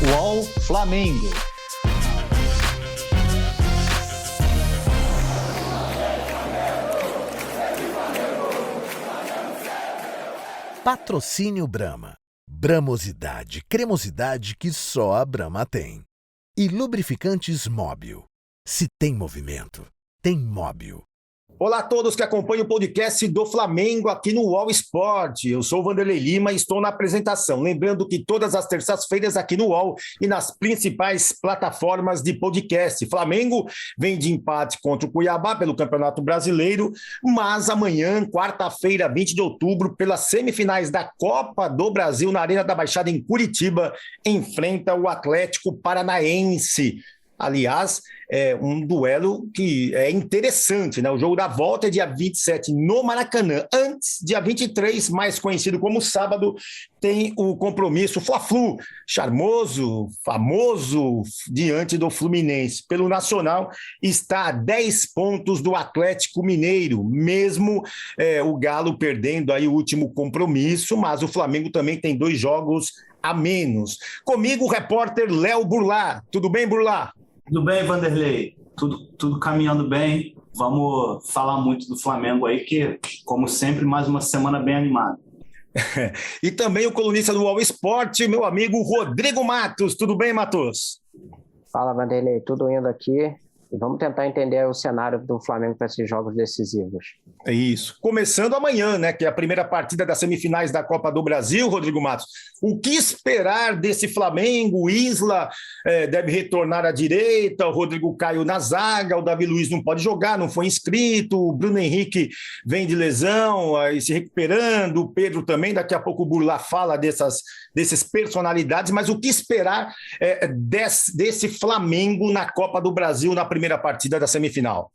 UOL Flamengo. Patrocínio Brahma. Bramosidade, cremosidade que só a Brahma tem. E lubrificantes Móbil. Se tem movimento, tem Móbil. Olá a todos que acompanham o podcast do Flamengo aqui no UOL Sport. Eu sou o Vanderlei Lima e estou na apresentação. Lembrando que todas as terças-feiras aqui no UOL e nas principais plataformas de podcast. Flamengo vem de empate contra o Cuiabá pelo Campeonato Brasileiro, mas amanhã, quarta-feira, 20 de outubro, pelas semifinais da Copa do Brasil na Arena da Baixada em Curitiba, enfrenta o Atlético Paranaense. Aliás, é um duelo que é interessante, né? O jogo da volta é dia 27 no Maracanã. Antes, dia 23, mais conhecido como sábado, tem o compromisso Fla-Flu, charmoso, famoso, diante do Fluminense. Pelo Nacional, está a 10 pontos do Atlético Mineiro, mesmo o Galo perdendo aí o último compromisso, mas o Flamengo também tem 2 jogos a menos. Comigo, o repórter Léo Burlá. Tudo bem, Burlá? Tudo bem, Vanderlei? Tudo caminhando bem. Vamos falar muito do Flamengo aí, que, como sempre, mais uma semana bem animada. E também o colunista do UOL Sport, meu amigo Rodrigo Matos. Tudo bem, Matos? Fala, Vanderlei. Tudo indo aqui. E vamos tentar entender o cenário do Flamengo para esses jogos decisivos. É isso. Começando amanhã, né, que é a primeira partida das semifinais da Copa do Brasil, Rodrigo Matos. O que esperar desse Flamengo? O Isla deve retornar à direita, o Rodrigo Caio na zaga, o Davi Luiz não pode jogar, não foi inscrito, o Bruno Henrique vem de lesão, aí se recuperando, o Pedro também, daqui a pouco o Burlá fala dessas personalidades, mas o que esperar desse Flamengo na Copa do Brasil na primeira partida da semifinal?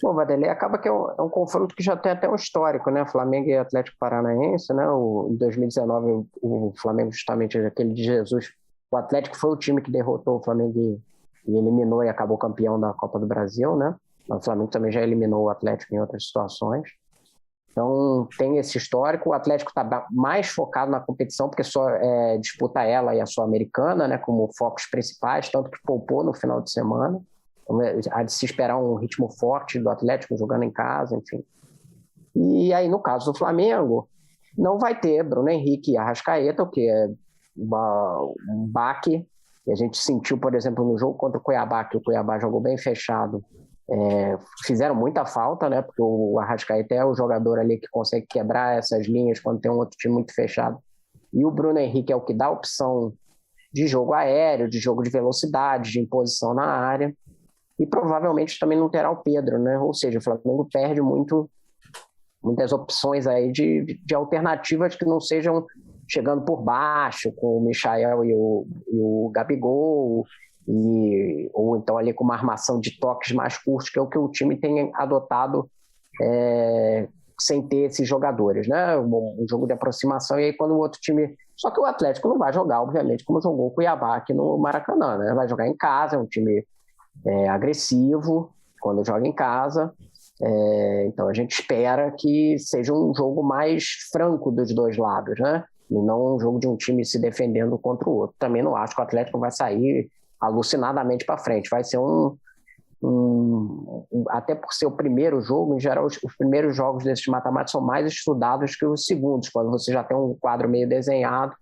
Bom, Vanderlei, acaba que é um confronto que já tem até um histórico, né? Flamengo e Atlético Paranaense, né? Em 2019, o Flamengo, justamente aquele de Jesus, o Atlético foi o time que derrotou o Flamengo e eliminou e acabou campeão da Copa do Brasil, né? O Flamengo também já eliminou o Atlético em outras situações. Então, tem esse histórico. O Atlético está mais focado na competição, porque só disputa ela e a Sul-Americana, né? Como focos principais, tanto que poupou no final de semana. Há de se esperar um ritmo forte do Atlético jogando em casa, enfim. E aí, no caso do Flamengo, não vai ter Bruno Henrique e Arrascaeta, o que é um baque. E a gente sentiu, por exemplo, no jogo contra o Cuiabá, que o Cuiabá jogou bem fechado. Fizeram muita falta, né? Porque o Arrascaeta é o jogador ali que consegue quebrar essas linhas quando tem um outro time muito fechado. E o Bruno Henrique é o que dá opção de jogo aéreo, de jogo de velocidade, de imposição na área. E provavelmente também não terá o Pedro, né? Ou seja, o Flamengo perde muitas opções aí de alternativas que não sejam chegando por baixo, com o Michael e o Gabigol, ou então ali com uma armação de toques mais curtos, que é o que o time tem adotado sem ter esses jogadores, né? Um jogo de aproximação, e aí quando o outro time... Só que o Atlético não vai jogar, obviamente, como jogou o Cuiabá aqui no Maracanã, né? Vai jogar em casa, é um time agressivo quando joga em casa, então a gente espera que seja um jogo mais franco dos dois lados, né? E não um jogo de um time se defendendo contra o outro. Também não acho que o Atlético vai sair alucinadamente para frente, vai ser até por ser o primeiro jogo, em geral os primeiros jogos desses mata-matas são mais estudados que os segundos, quando você já tem um quadro meio desenhado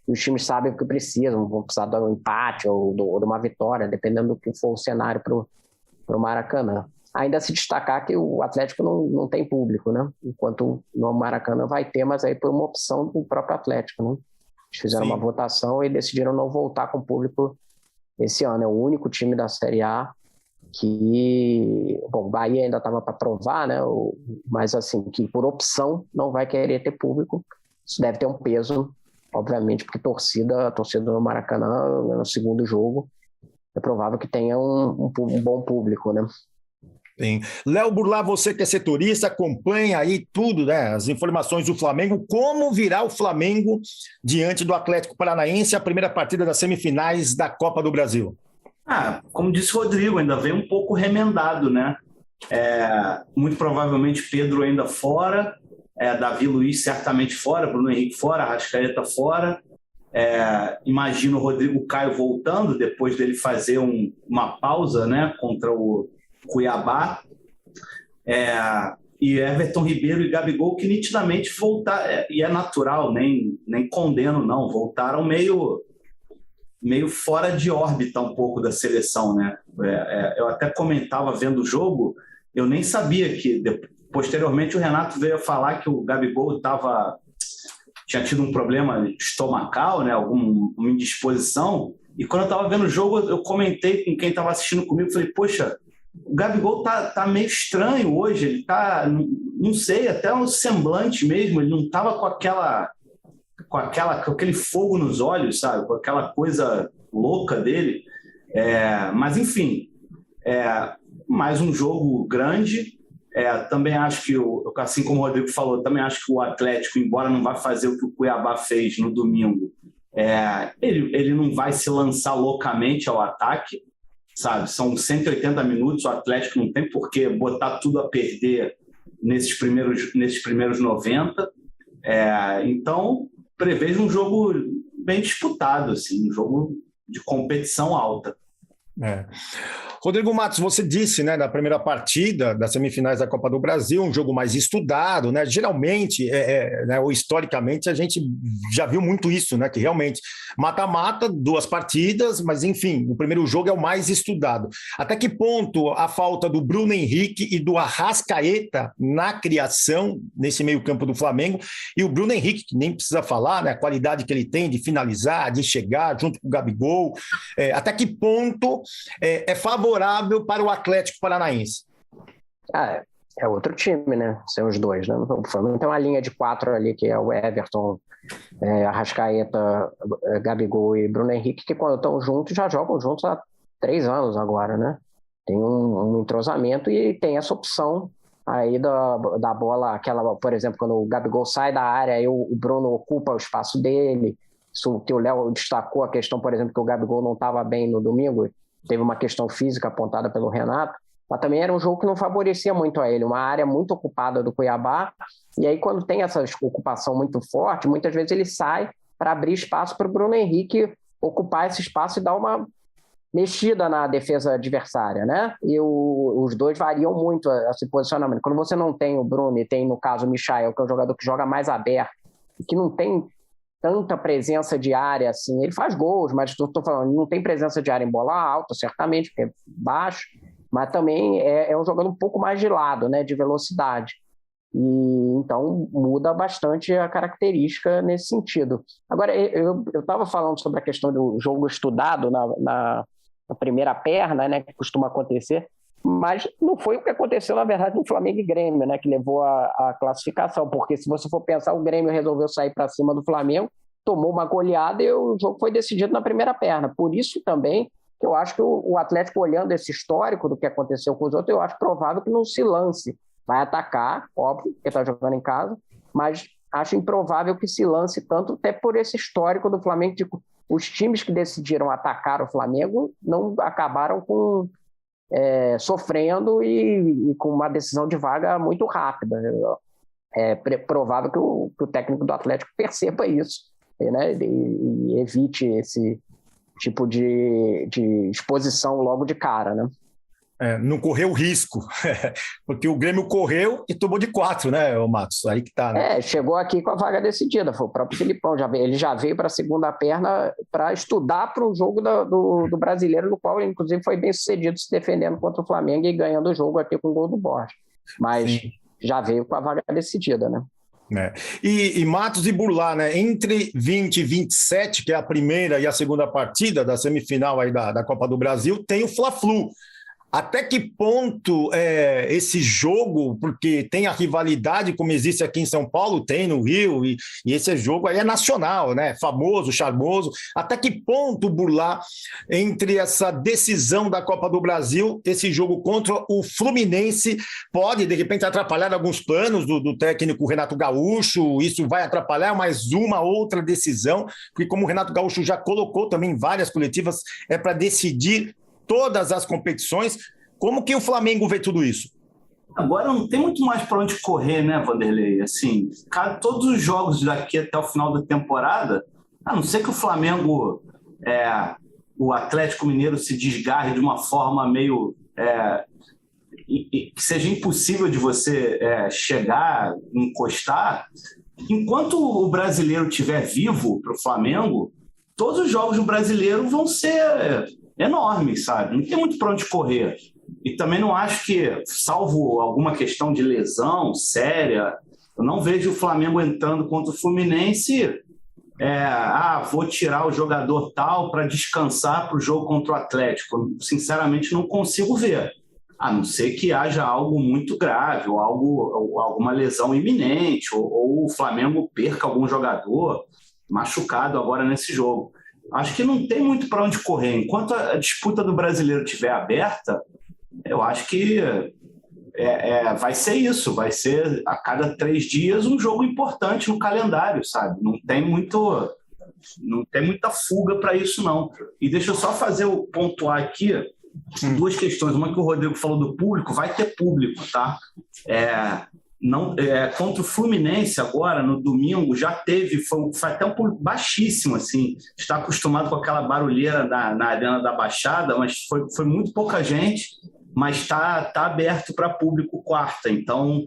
e os times sabem o que precisam, vão precisar de um empate ou de uma vitória, dependendo do que for o cenário para o Maracanã. Ainda se destacar que o Atlético não tem público, né? Enquanto no Maracanã vai ter, mas aí por uma opção do próprio Atlético, né? Eles fizeram uma votação e decidiram não voltar com público esse ano. É o único time da Série A que... Bom, o Bahia ainda estava para provar, né? Mas assim, que por opção não vai querer ter público. Isso deve ter um peso, obviamente, porque a torcida do Maracanã, no segundo jogo, é provável que tenha um bom público, né? Sim. Léo Burlá, você que é setorista, acompanha aí tudo, né? As informações do Flamengo, como virá o Flamengo diante do Atlético Paranaense, a primeira partida das semifinais da Copa do Brasil? Como disse o Rodrigo, ainda vem um pouco remendado, né? Muito provavelmente Pedro ainda fora, Davi Luiz certamente fora, Bruno Henrique fora, Arrascaeta fora. Imagino o Rodrigo Caio voltando, depois dele fazer uma pausa, né, contra o Cuiabá. E Everton Ribeiro e Gabigol, que nitidamente voltaram, e é natural, nem condeno, não, voltaram meio fora de órbita um pouco da seleção, né? Eu até comentava vendo o jogo, eu nem sabia que, posteriormente, o Renato veio a falar que o Gabigol tinha tido um problema estomacal, né? Alguma indisposição, e quando eu estava vendo o jogo, eu comentei com quem estava assistindo comigo, falei, poxa, o Gabigol tá meio estranho hoje, ele tá, não sei, até um semblante mesmo, ele não estava com aquele fogo nos olhos, sabe? Com aquela coisa louca dele. Mas, enfim, mais um jogo grande. Também acho que, assim como o Rodrigo falou, também acho que o Atlético, embora não vá fazer o que o Cuiabá fez no domingo, ele não vai se lançar loucamente ao ataque, sabe? São 180 minutos, o Atlético não tem por que botar tudo a perder nesses primeiros 90. Então, prevejo um jogo bem disputado, assim, um jogo de competição alta. Rodrigo Matos, você disse, né, na primeira partida das semifinais da Copa do Brasil, um jogo mais estudado, né? Geralmente, né, ou historicamente, a gente já viu muito isso, né? Que realmente mata-mata, 2 partidas, mas enfim, o primeiro jogo é o mais estudado. Até que ponto a falta do Bruno Henrique e do Arrascaeta na criação nesse meio-campo do Flamengo, e o Bruno Henrique, que nem precisa falar, né? A qualidade que ele tem de finalizar, de chegar junto com o Gabigol, até que ponto é favorável para o Atlético Paranaense? É outro time, né? São os dois, né? O Flamengo tem uma linha de 4 ali, que é o Everton, Arrascaeta, Gabigol e Bruno Henrique, que quando estão juntos, já jogam juntos há 3 anos agora, né? Tem um entrosamento e tem essa opção aí da bola, aquela, por exemplo, quando o Gabigol sai da área, aí o Bruno ocupa o espaço dele. Isso que o Léo destacou, a questão, por exemplo, que o Gabigol não estava bem no domingo, teve uma questão física apontada pelo Renato, mas também era um jogo que não favorecia muito a ele, uma área muito ocupada do Cuiabá, e aí quando tem essa ocupação muito forte, muitas vezes ele sai para abrir espaço para o Bruno Henrique ocupar esse espaço e dar uma mexida na defesa adversária, né? E os dois variam muito esse posicionamento. Quando você não tem o Bruno e tem, no caso, o Michael, que é um jogador que joga mais aberto, que não tem tanta presença de área assim, ele faz gols, mas estou falando, não tem presença de área em bola alta, certamente, porque é baixo, mas também é um jogador um pouco mais de lado, né, de velocidade. E então muda bastante a característica nesse sentido. Agora, eu estava falando sobre a questão do jogo estudado na primeira perna, né, que costuma acontecer, mas não foi o que aconteceu, na verdade, no Flamengo e Grêmio, né, que levou a classificação, porque se você for pensar, o Grêmio resolveu sair para cima do Flamengo, tomou uma goleada e o jogo foi decidido na primeira perna. Por isso também que eu acho que o Atlético, olhando esse histórico do que aconteceu com os outros, eu acho provável que não se lance. Vai atacar, óbvio, porque está jogando em casa, mas acho improvável que se lance tanto, até por esse histórico do Flamengo. Os times que decidiram atacar o Flamengo não acabaram sofrendo e com uma decisão de vaga muito rápida. É provável que o técnico do Atlético perceba isso, né, e evite esse tipo de exposição logo de cara, né? Não correu risco, porque o Grêmio correu e tomou de 4, né, o Matos? Aí que tá, né? Chegou aqui com a vaga decidida, foi o próprio Filipão, ele já veio para a segunda perna para estudar para o jogo do Brasileiro, no qual ele, inclusive, foi bem sucedido se defendendo contra o Flamengo e ganhando o jogo aqui com o gol do Borja. Mas sim, já veio com a vaga decidida, né? E Matos e Burlá, né? Entre 20 e 27, que é a primeira e a segunda partida da semifinal aí da Copa do Brasil, tem o Fla-Flu. Até que ponto esse jogo, porque tem a rivalidade como existe aqui em São Paulo, tem no Rio, e esse jogo aí é nacional, né? Famoso, charmoso. Até que ponto, Burlá, entre essa decisão da Copa do Brasil, esse jogo contra o Fluminense pode, de repente, atrapalhar alguns planos do técnico Renato Gaúcho? Isso vai atrapalhar mais uma outra decisão? Porque como o Renato Gaúcho já colocou também em várias coletivas, é para decidir todas as competições. Como que o Flamengo vê tudo isso? Agora não tem muito mais para onde correr, né, Vanderlei? Assim, todos os jogos daqui até o final da temporada, A não ser que o Flamengo, o Atlético Mineiro se desgarre de uma forma meio... que seja impossível de você chegar, encostar. Enquanto o brasileiro estiver vivo para o Flamengo, todos os jogos do brasileiro vão ser enormes, sabe? Não tem muito para onde correr. E também não acho que, salvo alguma questão de lesão séria, eu não vejo o Flamengo entrando contra o Fluminense, vou tirar o jogador tal para descansar para o jogo contra o Atlético. Eu, sinceramente, não consigo ver. A não ser que haja algo muito grave, ou alguma lesão iminente, ou o Flamengo perca algum jogador machucado agora nesse jogo. Acho que não tem muito para onde correr. Enquanto a disputa do brasileiro estiver aberta, eu acho que vai ser isso. Vai ser a cada 3 dias um jogo importante no calendário, sabe? Não tem muita fuga para isso, não. E deixa eu só pontuar aqui 2 questões. Uma que o Rodrigo falou do público, vai ter público, tá? Contra o Fluminense agora, no domingo, já teve, foi até um público baixíssimo, assim, está acostumado com aquela barulheira na Arena da Baixada, mas foi muito pouca gente, mas está aberto para público quarta, então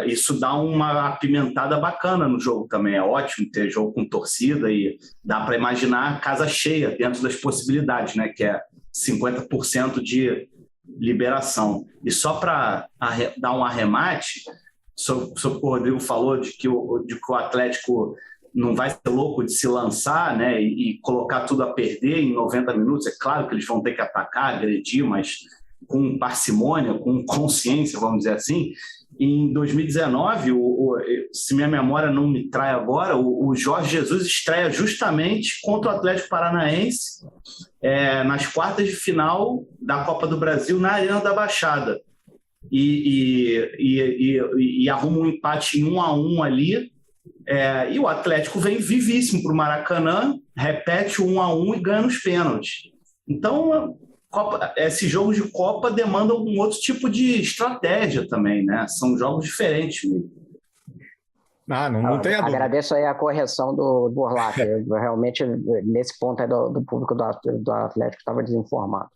isso dá uma apimentada bacana no jogo também. É ótimo ter jogo com torcida e dá para imaginar casa cheia dentro das possibilidades, né? Que é 50% de liberação. E só para dar um arremate sobre o que o Rodrigo falou de que o Atlético não vai ser louco de se lançar, né, e colocar tudo a perder em 90 minutos. É claro que eles vão ter que atacar, agredir, mas com parcimônia, com consciência, vamos dizer assim. Em 2019, se minha memória não me trai agora, o Jorge Jesus estreia justamente contra o Atlético Paranaense nas quartas de final da Copa do Brasil na Arena da Baixada. E arruma um empate em 1-1 ali. E o Atlético vem vivíssimo para o Maracanã, repete o 1-1 e ganha nos pênaltis. Então, esses jogos de Copa demandam um outro tipo de estratégia também, né? São jogos diferentes mesmo. Não tem a dúvida. Agradeço aí a correção do Burlac. Realmente, nesse ponto aí do público do Atlético, estava desinformado.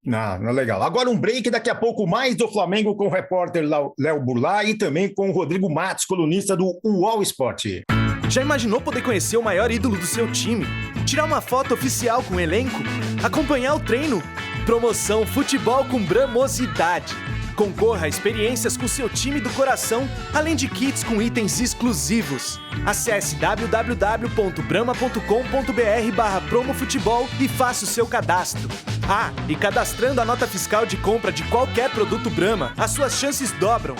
Não, legal. Agora um break, daqui a pouco mais do Flamengo com o repórter Léo Burlac e também com o Rodrigo Matos, colunista do UOL Esporte. Já imaginou poder conhecer o maior ídolo do seu time? Tirar uma foto oficial com o elenco? Acompanhar o treino? Promoção Futebol com Bramosidade. Concorra a experiências com seu time do coração, além de kits com itens exclusivos. Acesse www.brama.com.br/promofutebol e faça o seu cadastro. E cadastrando a nota fiscal de compra de qualquer produto Brahma, as suas chances dobram.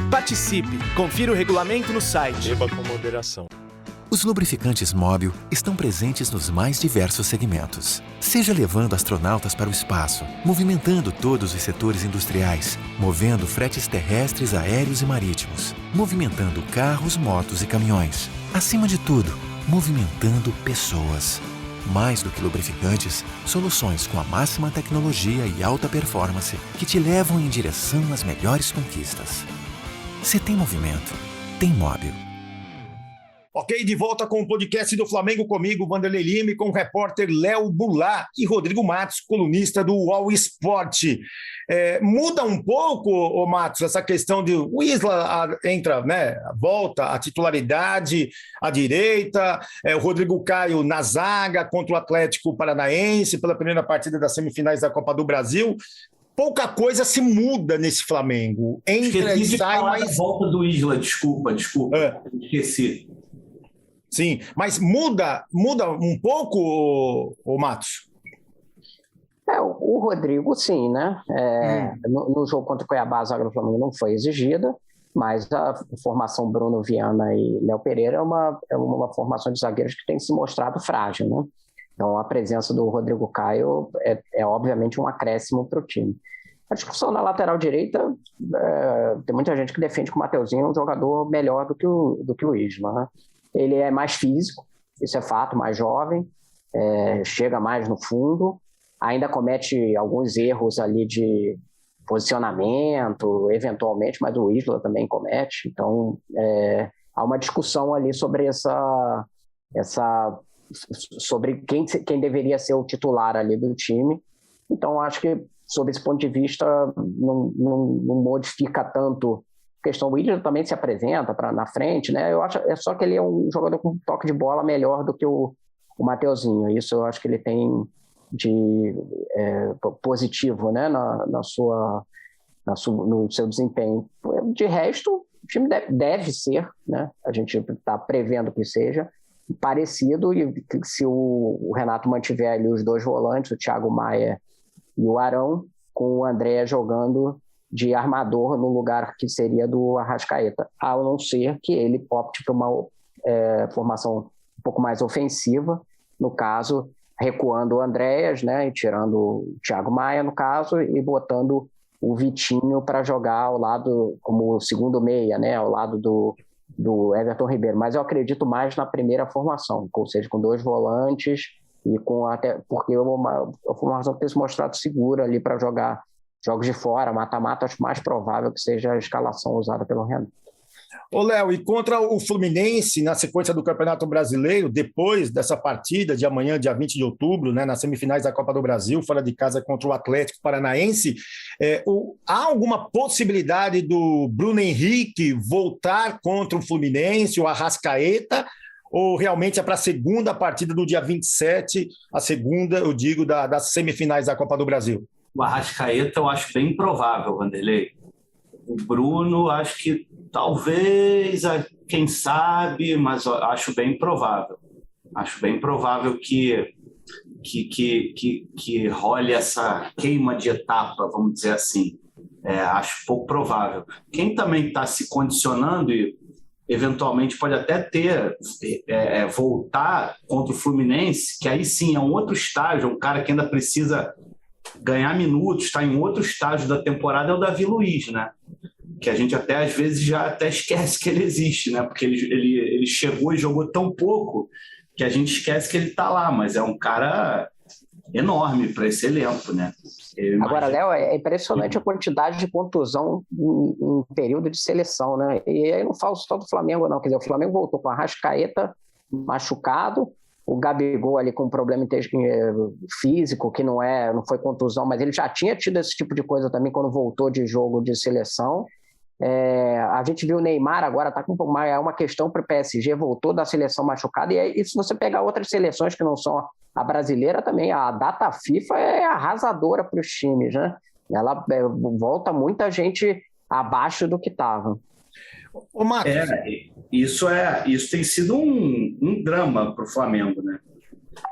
Participe. Confira o regulamento no site. Beba com moderação. Os lubrificantes Mobil estão presentes nos mais diversos segmentos. Seja levando astronautas para o espaço, movimentando todos os setores industriais, movendo fretes terrestres, aéreos e marítimos, movimentando carros, motos e caminhões. Acima de tudo, movimentando pessoas. Mais do que lubrificantes, soluções com a máxima tecnologia e alta performance que te levam em direção às melhores conquistas. Se tem movimento, tem Mobil. Ok, de volta com o podcast do Flamengo comigo, Vanderlei Lima, e com o repórter Léo Burlac e Rodrigo Matos, colunista do UOL Esporte. Muda um pouco, Matos, essa questão de o Isla entra, né, volta a titularidade à direita, o Rodrigo Caio na zaga contra o Atlético Paranaense pela primeira partida das semifinais da Copa do Brasil. Pouca coisa se muda nesse Flamengo. Entra e sai, mas... volta do Isla, desculpa. Esqueci. Sim, mas muda um pouco, o Matos? O Rodrigo, sim, né? No jogo contra o Cuiabá, a zaga do Flamengo não foi exigida, mas a formação Bruno Viana e Léo Pereira é uma formação de zagueiros que tem se mostrado frágil, né? Então, a presença do Rodrigo Caio é obviamente um acréscimo para o time. A discussão na lateral direita, tem muita gente que defende que o Mateuzinho é um jogador melhor do que o Isla, né? Ele é mais físico, isso é fato, mais jovem, chega mais no fundo, ainda comete alguns erros ali de posicionamento, eventualmente, mas o Isla também comete. Então, há uma discussão ali sobre essa sobre quem deveria ser o titular ali do time. Então, acho que, sob esse ponto de vista, não modifica tanto a questão. O Willian também se apresenta na frente, né? Eu acho só que ele é um jogador com um toque de bola melhor do que o Mateuzinho. Isso eu acho que ele tem de positivo, né? No seu desempenho. De resto, o time deve ser, né? A gente está prevendo que seja parecido, e se o Renato mantiver ali os dois volantes, o Thiago Maia e o Arão, com o André jogando de armador no lugar que seria do Arrascaeta, a não ser que ele opte por uma formação um pouco mais ofensiva, no caso, recuando o Andréas, né, e tirando o Thiago Maia, no caso, e botando o Vitinho para jogar ao lado, como segundo meia, né, ao lado do Everton Ribeiro. Mas eu acredito mais na primeira formação, ou seja, com dois volantes, e até porque a formação tem se mostrado segura ali para jogar jogos de fora, mata-mata, acho mais provável que seja a escalação usada pelo Renato. Ô, Léo, e contra o Fluminense, na sequência do Campeonato Brasileiro, depois dessa partida de amanhã, dia 20 de outubro, né, nas semifinais da Copa do Brasil, fora de casa contra o Atlético Paranaense, há alguma possibilidade do Bruno Henrique voltar contra o Fluminense, o Arrascaeta, ou realmente é para a segunda partida do dia 27, a segunda, eu digo, das semifinais da Copa do Brasil? O Arrascaeta eu acho bem improvável, Vanderlei. O Bruno, acho que talvez, quem sabe, mas acho bem provável. Acho bem provável que role essa queima de etapa, vamos dizer assim. Acho pouco provável. Quem também está se condicionando e eventualmente pode até voltar contra o Fluminense, que aí sim é um outro estágio, um cara que ainda precisa ganhar minutos, está em outro estágio da temporada, é o Davi Luiz, né? Que a gente até às vezes já até esquece que ele existe, né? Porque ele chegou e jogou tão pouco que a gente esquece que ele está lá, mas é um cara enorme para esse elenco, né? Agora, Léo, é impressionante a quantidade de contusão em período de seleção, né? E aí não falo só do Flamengo, não. Quer dizer, o Flamengo voltou com a Arrascaeta machucado, o Gabigol ali com um problema físico, que não foi contusão, mas ele já tinha tido esse tipo de coisa também quando voltou de jogo de seleção. A gente viu o Neymar agora, está com uma questão para o PSG, voltou da seleção machucada, e se você pegar outras seleções que não são a brasileira também, a data FIFA é arrasadora para os times, né? Ela volta muita gente abaixo do que estava. Ô, Marcos. Isso tem sido um drama para o Flamengo, né?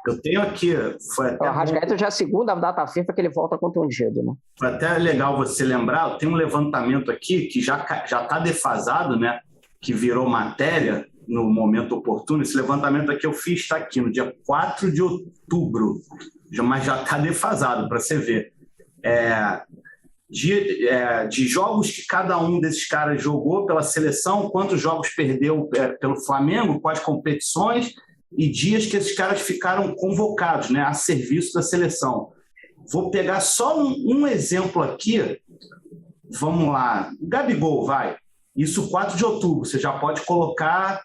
Eu tenho aqui... O Arrascaeta já é a segunda data FIFA que ele volta contundido, né? Foi até legal você lembrar, tem um levantamento aqui que já está defasado, né? Que virou matéria no momento oportuno. Esse levantamento aqui eu fiz, está aqui no dia 4 de outubro, mas já está defasado, para você ver. De jogos que cada um desses caras jogou pela seleção, quantos jogos perdeu pelo Flamengo, quais competições e dias que esses caras ficaram convocados, né, a serviço da seleção. Vou pegar só um exemplo aqui. Vamos lá. Gabigol, vai. Isso 4 de outubro. Você já pode colocar,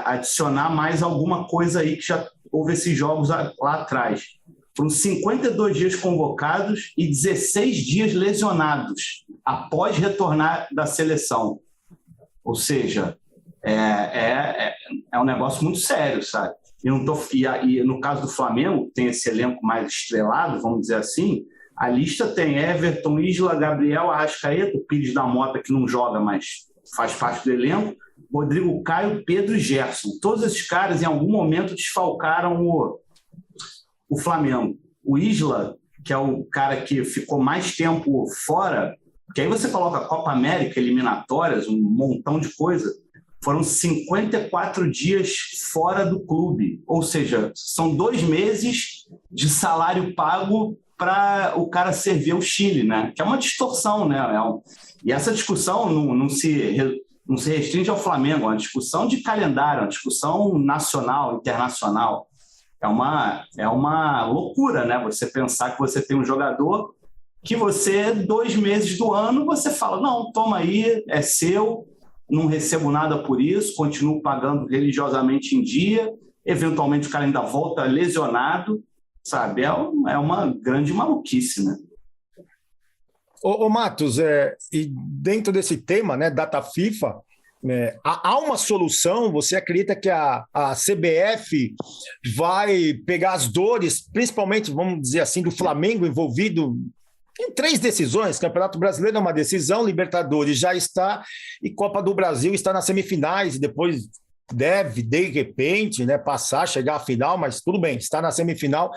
adicionar mais alguma coisa aí que já houve esses jogos lá atrás. Foram 52 dias convocados e 16 dias lesionados após retornar da seleção. Ou seja, é um negócio muito sério, sabe? E no caso do Flamengo, tem esse elenco mais estrelado, vamos dizer assim, a lista tem Everton, Isla, Gabriel, Arrascaeta, Pires da Mota, que não joga, mas faz parte do elenco, Rodrigo Caio, Pedro e Gerson. Todos esses caras, em algum momento, desfalcaram o Flamengo. O Isla, que é o cara que ficou mais tempo fora, que aí você coloca a Copa América, eliminatórias, um montão de coisa, foram 54 dias fora do clube. Ou seja, são 2 meses de salário pago para o cara servir o Chile, né? Que é uma distorção, né? E essa discussão não se restringe ao Flamengo, é uma discussão de calendário, uma discussão nacional, internacional. É uma loucura, né? Você pensar que você tem um jogador que você, 2 meses do ano, você fala, não, toma aí, é seu, não recebo nada por isso, continuo pagando religiosamente em dia, eventualmente o cara ainda volta lesionado, sabe? É uma grande maluquice, né? Ô Matos, e dentro desse tema, né, data FIFA, há uma solução? Você acredita que a CBF vai pegar as dores, principalmente, vamos dizer assim, do Flamengo envolvido em 3 decisões? Campeonato Brasileiro é uma decisão, Libertadores já está, e Copa do Brasil está nas semifinais, e depois deve, de repente, né, passar, chegar à final, mas tudo bem, está na semifinal.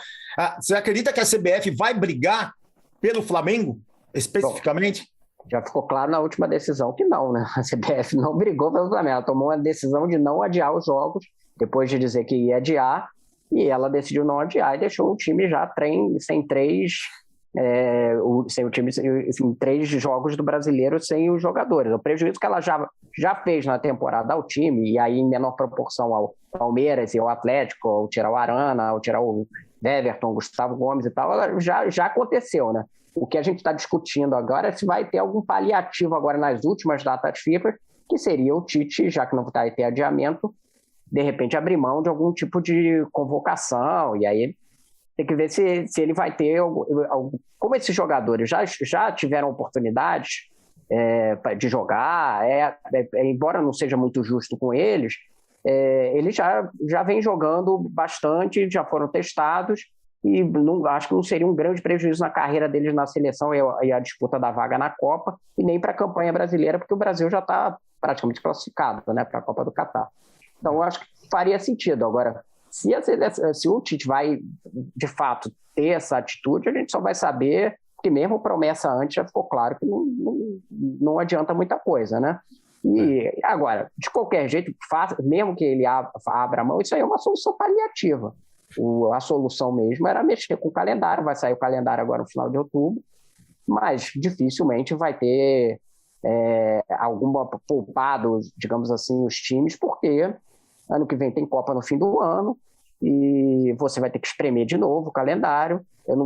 Você acredita que a CBF vai brigar pelo Flamengo, especificamente? Bom, já ficou claro na última decisão que não, né? A CBF não brigou pelo Flamengo, ela tomou uma decisão de não adiar os jogos, depois de dizer que ia adiar, e ela decidiu não adiar e deixou o time já sem 3 jogos do Brasileiro sem os jogadores. O prejuízo que ela já fez na temporada ao time, e aí em menor proporção ao Palmeiras e ao Atlético, ao tirar o Arana, ao tirar o Everton, Gustavo Gomes e tal, já aconteceu, né? O que a gente está discutindo agora é se vai ter algum paliativo agora nas últimas datas FIFA, que seria o Tite, já que não vai ter adiamento, de repente abrir mão de algum tipo de convocação, e aí tem que ver se ele vai ter como esses jogadores já tiveram oportunidades de jogar, embora não seja muito justo com eles, eles já vêm jogando bastante, já foram testados, e acho que não seria um grande prejuízo na carreira deles na seleção e a disputa da vaga na Copa, e nem para a campanha brasileira, porque o Brasil já está praticamente classificado, né, para a Copa do Catar. Então, eu acho que faria sentido. Agora, se o Tite vai, de fato, ter essa atitude, a gente só vai saber, porque mesmo promessa antes já ficou claro que não adianta muita coisa, né? E agora, de qualquer jeito, mesmo que ele abra a mão, isso aí é uma solução paliativa. A solução mesmo era mexer com o calendário, vai sair o calendário agora no final de outubro, mas dificilmente vai ter alguma poupado, digamos assim, os times, porque ano que vem tem Copa no fim do ano e você vai ter que espremer de novo o calendário.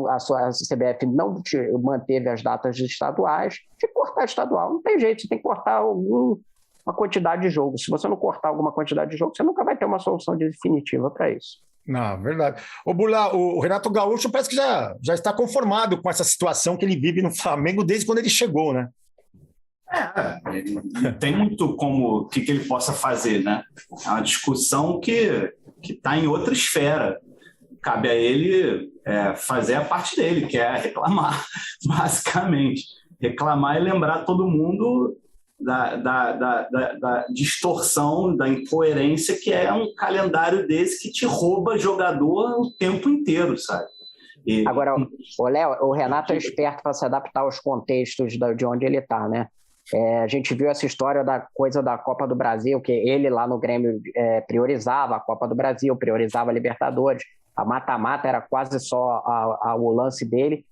A CBF não manteve as datas estaduais. De cortar estadual, não tem jeito, você tem que cortar uma quantidade de jogos. Se você não cortar alguma quantidade de jogos, você nunca vai ter uma solução definitiva para isso. Não, verdade. Ô Bula, o Renato Gaúcho parece que já está conformado com essa situação que ele vive no Flamengo desde quando ele chegou, né? Não tem muito o que ele possa fazer, né? É uma discussão que está em outra esfera. Cabe a ele fazer a parte dele, que é reclamar, basicamente. Reclamar e lembrar todo mundo da distorção, da incoerência que é um calendário desse que te rouba jogador o tempo inteiro, sabe? Agora, Léo, o Renato é esperto para se adaptar aos contextos de onde ele está, né? A gente viu essa história da coisa da Copa do Brasil, que ele lá no Grêmio priorizava a Copa do Brasil, priorizava a Libertadores, a mata-mata era quase só o lance dele.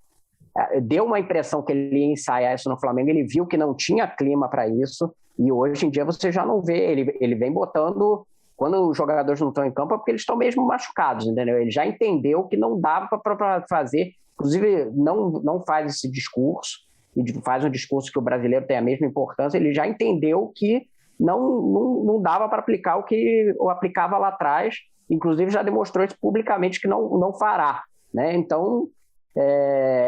Deu uma impressão que ele ia ensaiar isso no Flamengo, ele viu que não tinha clima para isso, e hoje em dia você já não vê, ele vem botando, quando os jogadores não estão em campo é porque eles estão mesmo machucados, entendeu? Ele já entendeu que não dava para fazer, inclusive não faz esse discurso, e faz um discurso que o brasileiro tem a mesma importância, ele já entendeu que não dava para aplicar o que eu aplicava lá atrás, inclusive já demonstrou isso publicamente que não fará, né? Então,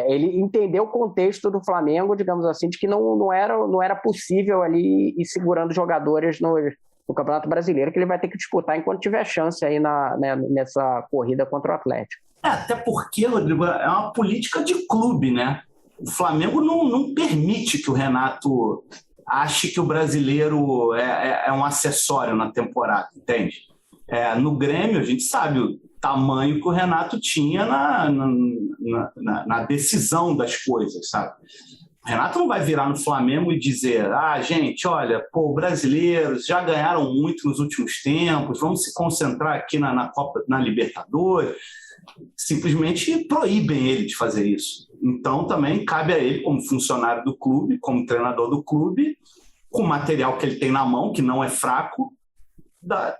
ele entendeu o contexto do Flamengo, digamos assim, de que não era possível ali ir segurando jogadores no Campeonato Brasileiro, que ele vai ter que disputar enquanto tiver chance aí nessa corrida contra o Atlético. Até porque, Rodrigo, é uma política de clube, né? O Flamengo não permite que o Renato ache que o brasileiro é um acessório na temporada, entende? No Grêmio, a gente sabe o tamanho que o Renato tinha na decisão das coisas, sabe? O Renato não vai virar no Flamengo e dizer: gente, olha, brasileiros já ganharam muito nos últimos tempos, vamos se concentrar aqui na Copa, na Libertadores. Simplesmente proíbem ele de fazer isso. Então também cabe a ele, como funcionário do clube, como treinador do clube, com o material que ele tem na mão, que não é fraco,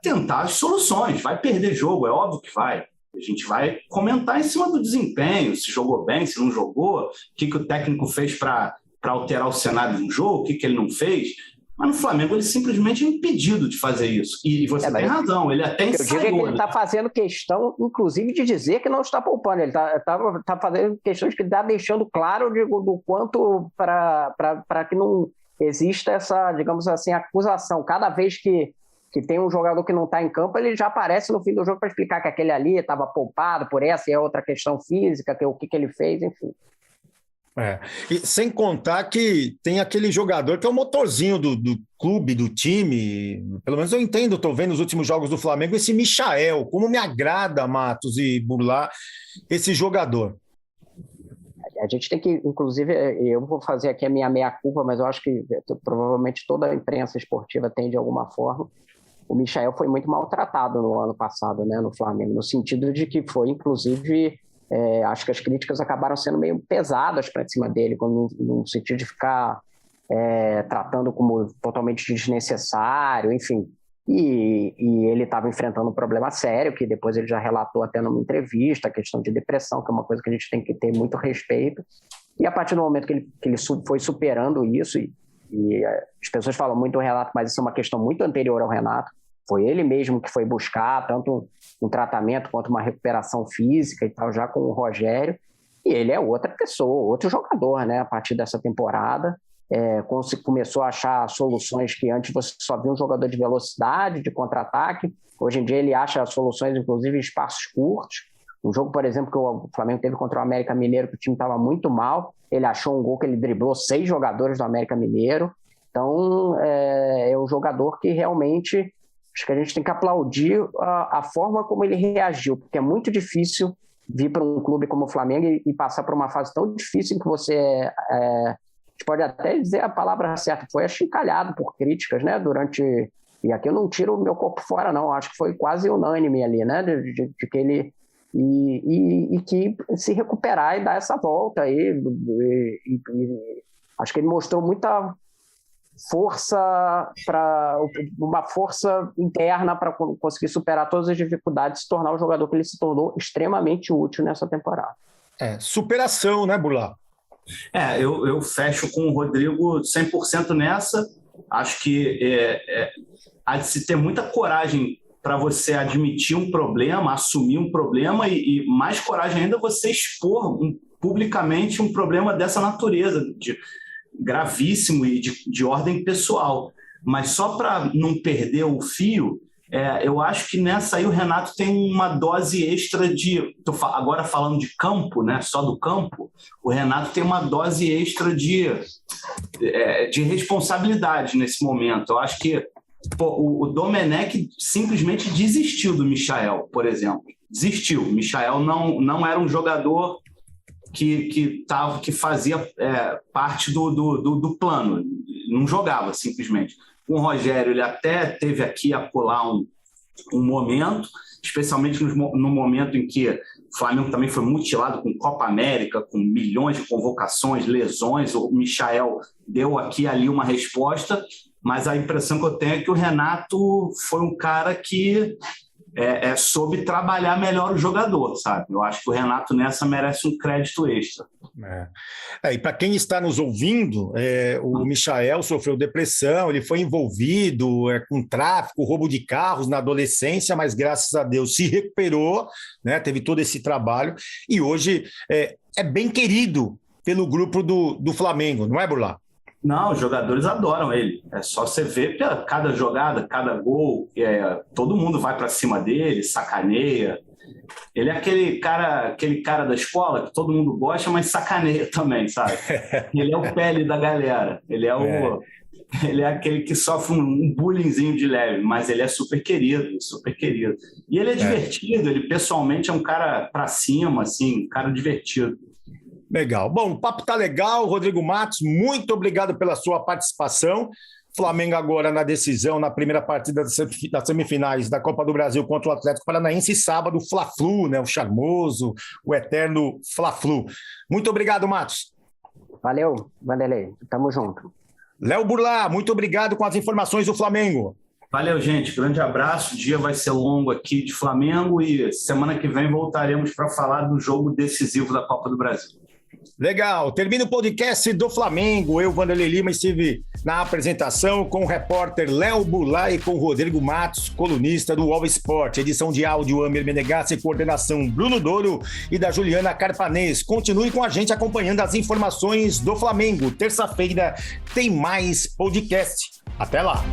tentar as soluções. Vai perder jogo, é óbvio que vai. A gente vai comentar em cima do desempenho, se jogou bem, se não jogou, o que o técnico fez para alterar o cenário de um jogo, o que ele não fez. Mas no Flamengo ele simplesmente é impedido de fazer isso. E você tem razão, ele até ensaiou. Eu digo que ele está fazendo questão, inclusive, de dizer que não está poupando. Ele está fazendo questões que está deixando claro do quanto para que não exista essa, digamos assim, acusação. Cada vez que tem um jogador que não está em campo, ele já aparece no fim do jogo para explicar que aquele ali estava poupado por essa e outra questão física, o que ele fez, enfim. E sem contar que tem aquele jogador que é o motorzinho do clube, do time, pelo menos eu entendo, estou vendo os últimos jogos do Flamengo, esse Michael, como me agrada, Matos e Burlá, esse jogador. A gente tem que, inclusive, eu vou fazer aqui a minha meia-culpa, mas eu acho que provavelmente toda a imprensa esportiva tem de alguma forma. O Michael foi muito maltratado no ano passado, né, no Flamengo, no sentido de que foi, inclusive... acho que as críticas acabaram sendo meio pesadas para cima dele, no sentido de ficar tratando como totalmente desnecessário, enfim. E ele estava enfrentando um problema sério, que depois ele já relatou até numa entrevista, a questão de depressão, que é uma coisa que a gente tem que ter muito respeito. E a partir do momento que ele foi superando isso, e as pessoas falam muito do Renato, mas isso é uma questão muito anterior ao Renato, foi ele mesmo que foi buscar tanto um tratamento quanto uma recuperação física e tal, já com o Rogério. E ele é outra pessoa, outro jogador, né? A partir dessa temporada, quando se começou a achar soluções que antes você só via um jogador de velocidade, de contra-ataque. Hoje em dia ele acha soluções, inclusive, em espaços curtos. Um jogo, por exemplo, que o Flamengo teve contra o América Mineiro, que o time estava muito mal. Ele achou um gol que ele driblou 6 jogadores do América Mineiro. Então, é um jogador que realmente... Acho que a gente tem que aplaudir a forma como ele reagiu, porque é muito difícil vir para um clube como o Flamengo e passar por uma fase tão difícil em que você, a gente pode até dizer a palavra certa, foi achincalhado por críticas, né, e aqui eu não tiro o meu corpo fora, não, acho que foi quase unânime ali, né, de que ele, e que se recuperar e dar essa volta aí, acho que ele mostrou muita uma força interna para conseguir superar todas as dificuldades e se tornar o jogador que ele se tornou extremamente útil nessa temporada. Superação, né, Burlá? Eu fecho com o Rodrigo 100% nessa. Acho que há de se ter muita coragem para você admitir um problema, assumir um problema e mais coragem ainda você expor publicamente um problema dessa natureza, gravíssimo e de ordem pessoal. Mas só para não perder o fio, eu acho que nessa aí o Renato tem uma dose extra agora falando de campo, né, só do campo, o Renato tem uma dose extra de responsabilidade nesse momento. Eu acho que o Domenech simplesmente desistiu do Michael, por exemplo. Desistiu. O Michael não era um jogador que fazia parte do plano, não jogava simplesmente. Com o Rogério, ele até teve aqui a colar um momento, especialmente no momento em que o Flamengo também foi mutilado com Copa América, com milhões de convocações, lesões. O Michael deu aqui e ali uma resposta, mas a impressão que eu tenho é que o Renato foi um cara que soube trabalhar melhor o jogador, sabe? Eu acho que o Renato nessa merece um crédito extra. E para quem está nos ouvindo, o Michael sofreu depressão, ele foi envolvido com tráfico, roubo de carros na adolescência, mas graças a Deus se recuperou, né? Teve todo esse trabalho e hoje é bem querido pelo grupo do Flamengo, não é, Burlá? Não, os jogadores adoram ele. É só você ver cada jogada, cada gol, todo mundo vai para cima dele, sacaneia. Ele é aquele cara da escola que todo mundo gosta, mas sacaneia também, sabe? Ele é o pele da galera. Ele é aquele que sofre um bullyingzinho de leve, mas ele é super querido, super querido. E ele é divertido, ele pessoalmente é um cara para cima, assim, um cara divertido. Legal. Bom, o papo tá legal. Rodrigo Matos, muito obrigado pela sua participação. Flamengo agora na decisão, na primeira partida das semifinais da Copa do Brasil contra o Atlético Paranaense, sábado, Fla-Flu, né? O charmoso, o eterno Fla-Flu. Muito obrigado, Matos. Valeu, Vanderlei. Tamo junto. Léo Burlá, muito obrigado com as informações do Flamengo. Valeu, gente. Grande abraço. O dia vai ser longo aqui de Flamengo e semana que vem voltaremos para falar do jogo decisivo da Copa do Brasil. Legal, termina o podcast do Flamengo. Eu, Vanderlei Lima, estive na apresentação com o repórter Léo Bulay e com o Rodrigo Matos, colunista do UOL Sport. Edição de áudio Amer Menegassi, coordenação Bruno Douro e da Juliana Carpanês. Continue com a gente acompanhando as informações do Flamengo. Terça-feira tem mais podcast. Até lá!